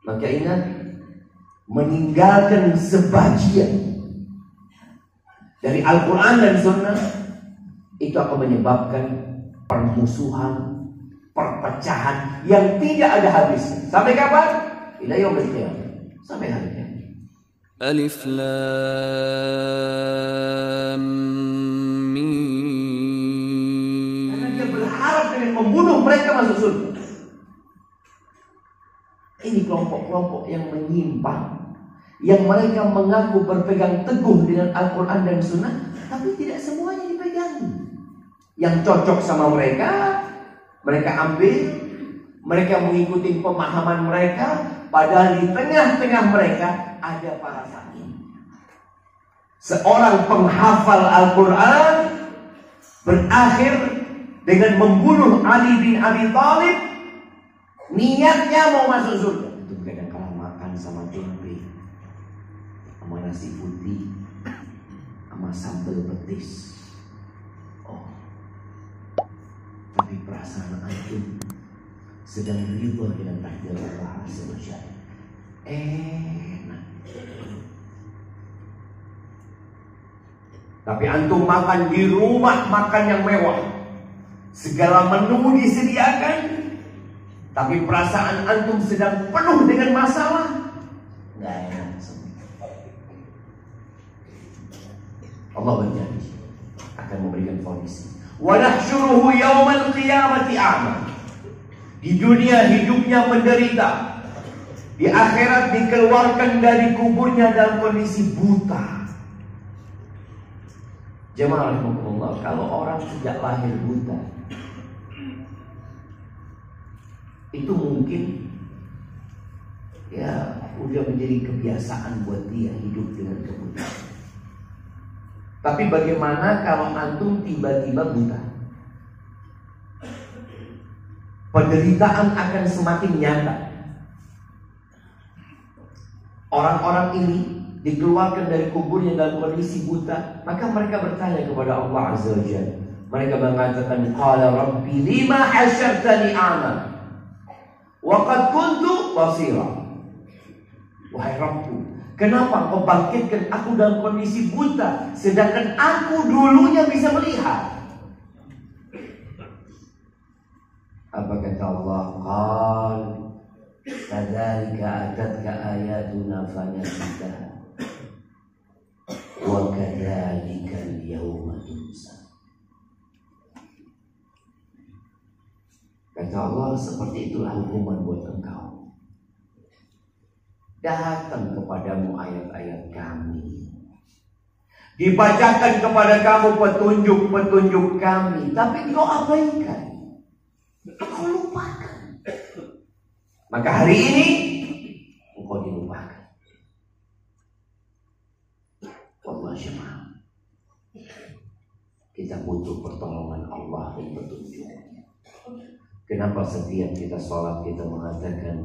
Maka ingat, meninggalkan sebagian dari Al-Quran dan Sunnah itu akan menyebabkan permusuhan, perpecahan yang tidak ada habisnya. Sampai kapan? Ila yaumil qiyamah. Sampai hari kiamat. Alif Lam Mim. Karena dia berharap dengan membunuh mereka masuk surga. Ini kelompok-kelompok yang menyimpang, yang mereka mengaku berpegang teguh dengan Al-Quran dan Sunnah, tapi tidak semuanya dipegangi. Yang cocok sama mereka, mereka ambil, mereka mengikuti pemahaman mereka, padahal di tengah-tengah mereka ada para saking. Seorang penghafal Al-Quran berakhir dengan membunuh Ali bin Abi Thalib. Niatnya mau masuk surga. Itu kadang-kadang makan sama tempe, sama nasi putih, sama sambal petis. Oh, tapi perasaan antum sedang ridho dengan takdir Allah Azza wa Jalla. Enak. Tapi antum makan di rumah, makan yang mewah, segala menu disediakan, tapi perasaan antum sedang penuh dengan masalah, nggak enak. Allah berjanji akan memberikan vonis. Wa nahsyuruhu yaumal qiyamati a'ma. Di dunia hidupnya menderita, di akhirat dikeluarkan dari kuburnya dalam kondisi buta. Jemaah rahimakumullah, kalau orang sejak lahir buta, itu mungkin ya udah menjadi kebiasaan buat dia hidup dengan kebutaan. Tapi bagaimana kalau antum tiba-tiba buta? Penderitaan akan semakin nyata. Orang-orang ini dikeluarkan dari kuburnya dalam kondisi buta, maka mereka bertanya kepada Allah Azza wa Jalla. Mereka mengatakan, qala rabbi lima hasyartani a'ma wa qad kuntu basira. Wahai Rabbku, kenapa kau bangkitkan aku dalam kondisi buta, sedangkan aku dulunya bisa melihat? Apa kata Allah? Qal kadzalika atatka ayatuna fanasitaha wa kadzalika al-yawma tunsa. Kata Allah, seperti itulah hukuman buat engkau. Datang kepadamu ayat-ayat kami, dibacakan kepada kamu petunjuk-petunjuk kami, tapi engkau abaikan, engkau lupakan. Maka hari ini engkau dilupakan. Wallah jemaah, kita butuh pertolongan Allah dan petunjuknya. Kenapa setiap kita sholat kita mengatakan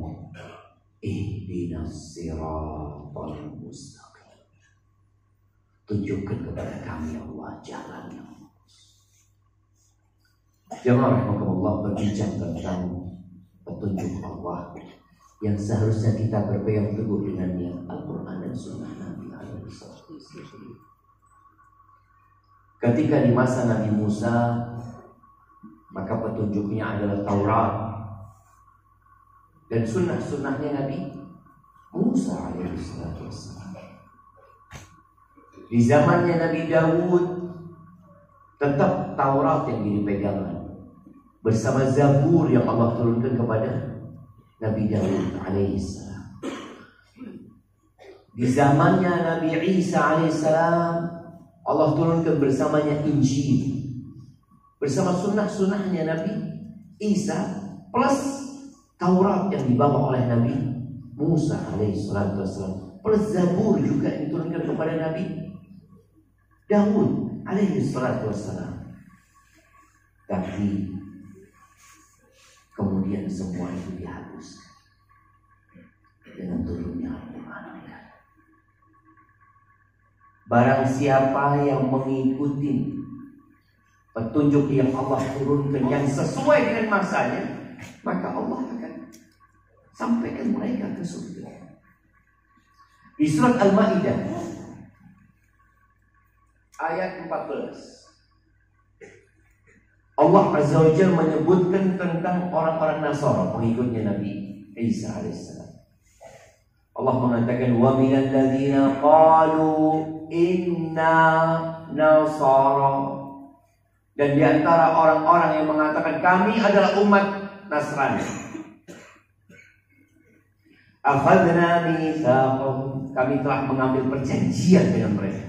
ihdinas siratal mustaqim, tunjukkan kepada kami Allah jalan yang lurus. Jemaah rahimakumullah, berbincang tentang petunjuk Allah yang seharusnya kita berpegang teguh dengannya, Al-Quran dan Sunnah Nabi alaihi wasallam. Ketika di masa Nabi Musa, maka petunjuknya adalah Taurat dan sunnah-sunnahnya Nabi Musa alaihissalam. Di zamannya Nabi Dawud, tetap Taurat yang dipegangan bersama Zabur yang Allah turunkan kepada Nabi Dawud alaihissalam. Di zamannya Nabi Isa alaihissalam, Allah turunkan bersamanya Injil bersama sunnah-sunnahnya Nabi Isa plus Taurat yang dibawa oleh Nabi Musa alaihissalam, plus Zabur juga yang diturunkan kepada Nabi Dawud alaihissalam. Tapi kemudian semua itu dihapuskan dengan turunnya Al-Quran. Barang siapa yang mengikuti petunjuk yang Allah turunkan yang sesuai dengan masanya, maka Allah akan sampaikan mereka ke surga. Di surat Al-Maidah ayat 14, Allah Azza wa Jalla menyebutkan tentang orang-orang Nasara, pengikutnya Nabi Isa alaihissalam. Allah mengatakan, wa minal ladzina qalu inna nasara, dan di antara orang-orang yang mengatakan kami adalah umat Nasrani, akhadna mitsaqahum, kami telah mengambil perjanjian dengan mereka.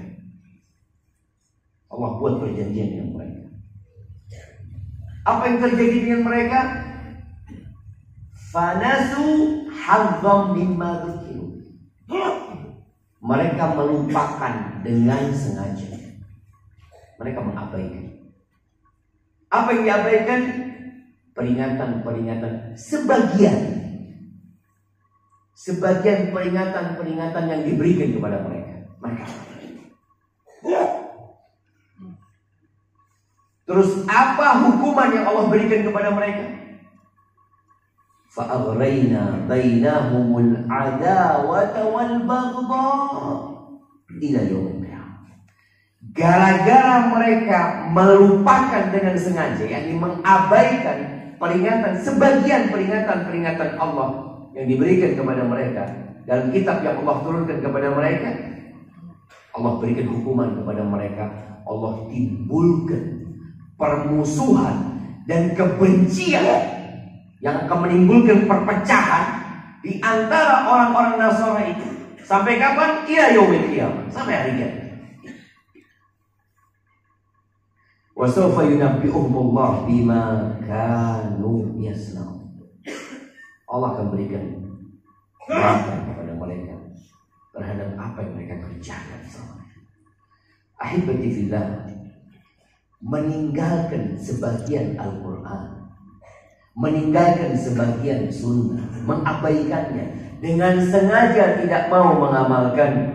Allah buat perjanjian dengan mereka. Apa yang terjadi dengan mereka? Fanasu hazzam mimma dzukiru, mereka melupakan dengan sengaja. Mereka mengabaikan. Apa yang diabaikan? Peringatan-peringatan sebagian peringatan-peringatan yang diberikan kepada mereka. Terus apa hukuman yang Allah berikan kepada mereka? Fa'aghrayna bainahumul adawata wal baghdha ila yaumil qiyamah. Gara-gara mereka melupakan dengan sengaja, yakni mengabaikan sebagian peringatan Allah yang diberikan kepada mereka dalam kitab yang Allah turunkan kepada mereka, Allah berikan hukuman kepada mereka. Allah timbulkan permusuhan dan kebencian yang akan menimbulkan perpecahan di antara orang-orang Nasrani itu. Sampai kapan? Ila yaumil qiyamah, sampai hari kiamat. Wa sawfa yunabbi'uhumullah bima kanu yasna'un. Allah akan berikan perhatian kepada mereka terhadap apa yang mereka kerjakan selama ini. Ahibati fillah, meninggalkan sebagian Al-Quran, meninggalkan sebagian sunnah, mengabaikannya dengan sengaja tidak mau mengamalkan,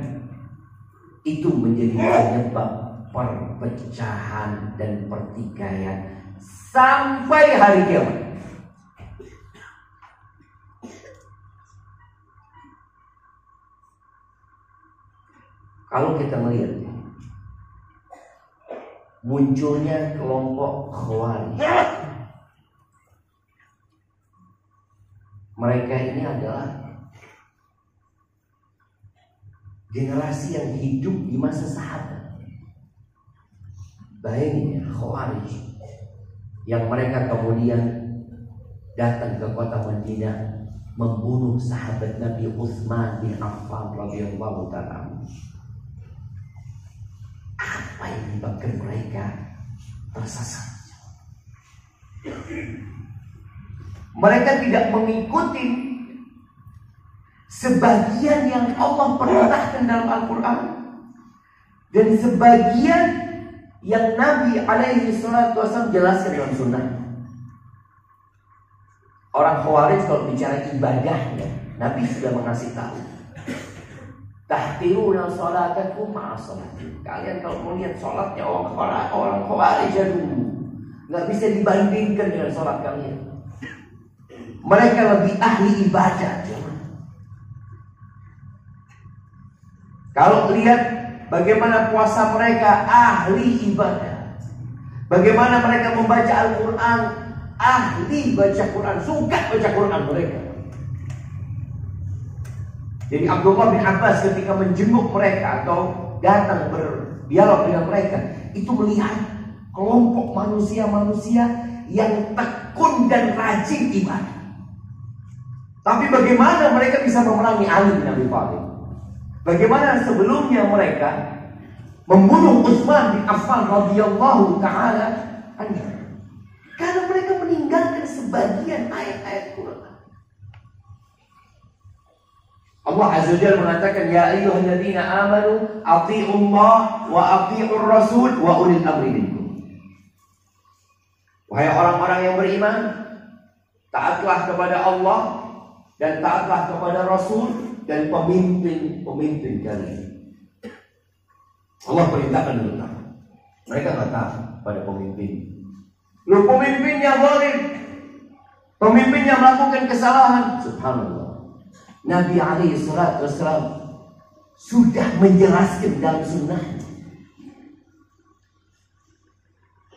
itu menjadi penyebab perpecahan dan pertikaian sampai hari kiamat. Kalau kita melihat munculnya kelompok Khawarij, mereka ini adalah generasi yang hidup di masa sahabat. Bayangin ya, Khawarij yang mereka kemudian datang ke kota Madinah membunuh sahabat Nabi Utsman bin Affan radhiyallahu ta'ala. Apa yang menyebabkan mereka tersesat? Mereka tidak mengikuti sebagian yang Allah perintahkan dalam Al-Quran dan sebagian yang Nabi alaihi salatu wasallam jelaskan dalam sunnah. Orang Khawarij kalau bicara ibadahnya, Nabi sudah mengasih tahu. Tahtiruna sholatakum ma'a sholati. Kalian kalau mau lihat sholatnya orang Khawarij dulu, nggak bisa dibandingkan dengan sholat kalian. Mereka lebih ahli ibadah. Kalau lihat bagaimana puasa mereka, ahli ibadah. Bagaimana mereka membaca Al-Quran, ahli baca Quran, suka baca Quran mereka. Jadi Abdullah bin Abbas ketika menjenguk mereka atau datang berdialog dengan mereka, itu melihat kelompok manusia-manusia yang tekun dan rajin ibadah. Tapi bagaimana mereka bisa memerangi Ali bin Abi Thalib? Bagaimana sebelumnya mereka membunuh Utsman bin Affan radhiyallahu ta'ala anhu? Karena mereka meninggalkan sebagian ayat-ayat Quran. Allah Azza wa Jalla mengatakan, ya ayyuhalladzina amanu athi'ullah wa athi'ur rasul wa ulil amri minkum. Wahai orang-orang yang beriman, taatlah kepada Allah dan taatlah kepada Rasul dan pemimpin-pemimpin kalian. Allah perintahkan dulu taat. Mereka nggak taat pada pemimpin. Lu pemimpinnya zalim, pemimpinnya melakukan kesalahan. Subhanallah. Nabi alaihi salatu wassalam sudah menjelaskan dalam sunnah.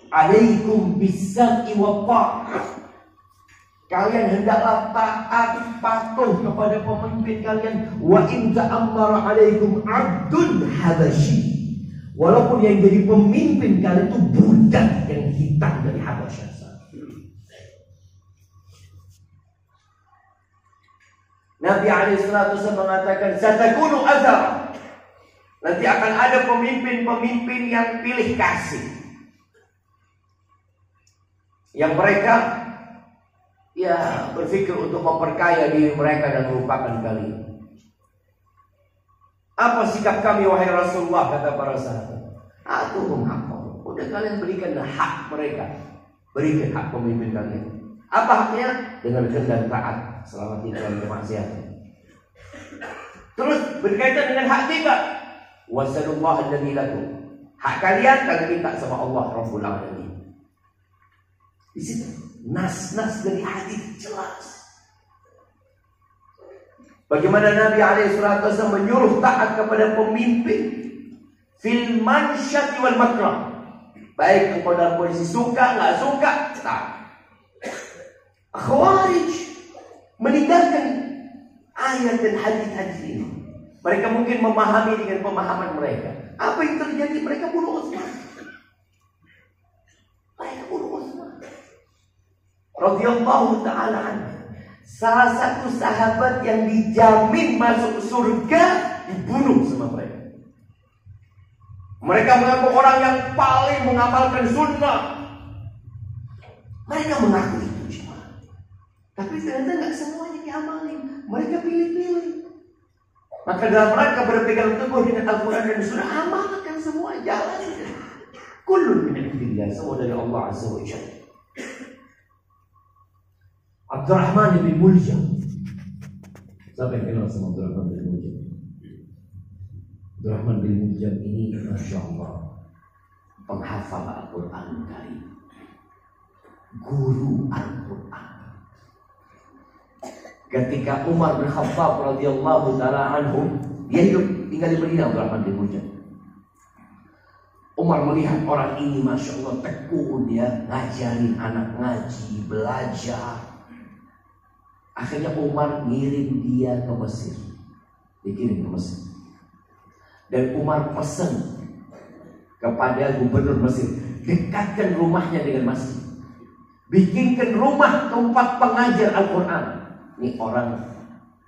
Alaikum bis-sam'i wa ta'ah. Kalian hendaklah taat patuh kepada pemimpin kalian. Wa in ta'ammara alaikum 'abdun habasyi. Walaupun yang jadi pemimpin kalian itu budak yang hitam dari Habasyah. Nabi SAW mengatakan, satakunu azar. Nanti akan ada pemimpin-pemimpin yang pilih kasih, yang mereka berpikir untuk memperkaya diri mereka dan melupakan kalian. Apa sikap kami wahai Rasulullah, kata para sahabat? Atuhum haqqahum. Udah kalian berikan hak mereka. Berikan hak pemimpin kalian. Apa haknya? Dengan kehendak taat selama tidak dalam kemaksiatan. Terus berkaitan dengan hak kita, wasallallahu alladzi lakum. Hak kalian minta sama Allah Rabbul Alamin. Di situ nas-nas dari hadis jelas. Bagaimana Nabi SAW menyuruh taat kepada pemimpin fil mansyati wal makrah. Baik kepada polisi suka nggak suka, taat. Khawarij meninggalkan ayat dan hadis-hadis ini. Mereka mungkin memahami dengan pemahaman mereka. Apa yang terjadi? Mereka bunuh Utsman. Radhiyallahu ta'ala anhu. Salah satu sahabat yang dijamin masuk surga dibunuh sama mereka. Mereka mengaku orang yang paling mengamalkan sunnah. Mereka mengaku itu. Tapi ternyata nggak semuanya diamalin. Mereka pilih-pilih. Maka dalam rangka berpegang teguh dengan Al-Quran dan Sunnah, amalkan semua, jalan. Kullun min indillah, semua dari Allah Azza wa Jalla. Abdurrahman bin Muljam. Siapa yang kenal sama Abdurrahman bin Muljam? Abdurrahman bin Muljam ini, Masya Allah, penghafal Al-Quran Karim, guru Al-Quran. Ketika Umar bin Khattab radhiyallahu taala anhu, dia hidup tinggal di Madinah, Abdurrahman bin Muljam. Umar melihat orang ini, Masya Allah, tekun dia, ngajarin anak ngaji, belajar. Akhirnya Umar ngirim dia ke Mesir. Dikirim ke Mesir. Dan Umar pesan kepada gubernur Mesir, dekatkan rumahnya dengan masjid. Bikinkan rumah tempat pengajar Al-Quran. Ini orang,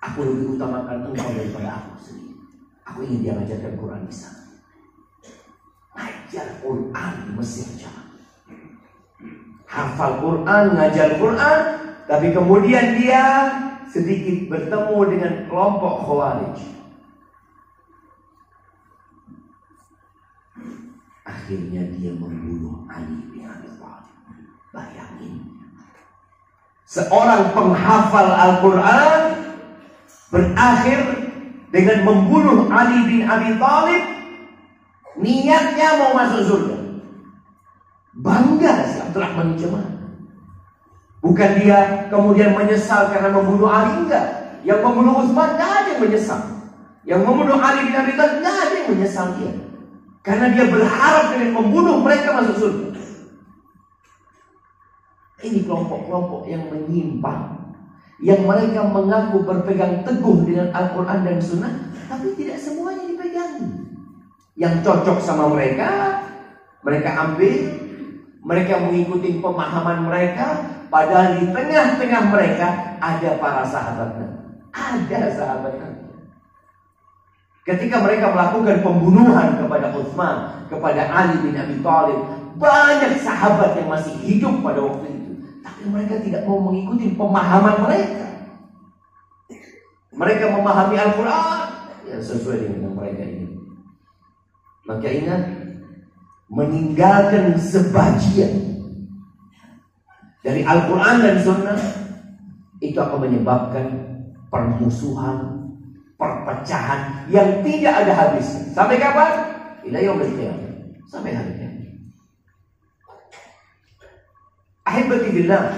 aku lebih utamakan engkau daripada aku sendiri. Aku ingin dia mengajarkan Quran di sana. Ngajar Quran di Mesir, jangan. Hafal Quran, ngajar Quran, tapi kemudian dia sedikit bertemu dengan kelompok Khawarij. Akhirnya dia membunuh Ali bin Abi Thalib. Bayangin. Seorang penghafal Al-Quran berakhir dengan membunuh Ali bin Abi Thalib. Niatnya mau masuk surga. Bangga si Abdurrahman bin Jamaah. Bukan dia kemudian menyesal karena membunuh Ali, enggak. Yang membunuh Utsman enggak ada yang menyesal. Yang membunuh Ali bin Abi Thalib enggak ada yang menyesal dia. Karena dia berharap dengan membunuh mereka masuk surga. Ini kelompok-kelompok yang menyimpang, yang mereka mengaku berpegang teguh dengan Al-Quran dan Sunnah, tapi tidak semuanya dipegangi. Yang cocok sama mereka, mereka ambil, mereka mengikuti pemahaman mereka, padahal di tengah-tengah mereka ada para sahabatnya. Ada sahabatnya. Ketika mereka melakukan pembunuhan kepada Utsman, kepada Ali bin Abi Thalib, banyak sahabat yang masih hidup pada waktu itu. Tapi mereka tidak mau mengikuti pemahaman mereka. Mereka memahami Al-Quran ya sesuai dengan mereka ini. Maka ingat, meninggalkan sebagian dari Al-Quran dan Sunnah itu akan menyebabkan permusuhan, perpecahan yang tidak ada habisnya. Sampai kapan? Ila yaumil qiyamah. Sampai hari kiamat. Ahibati billah,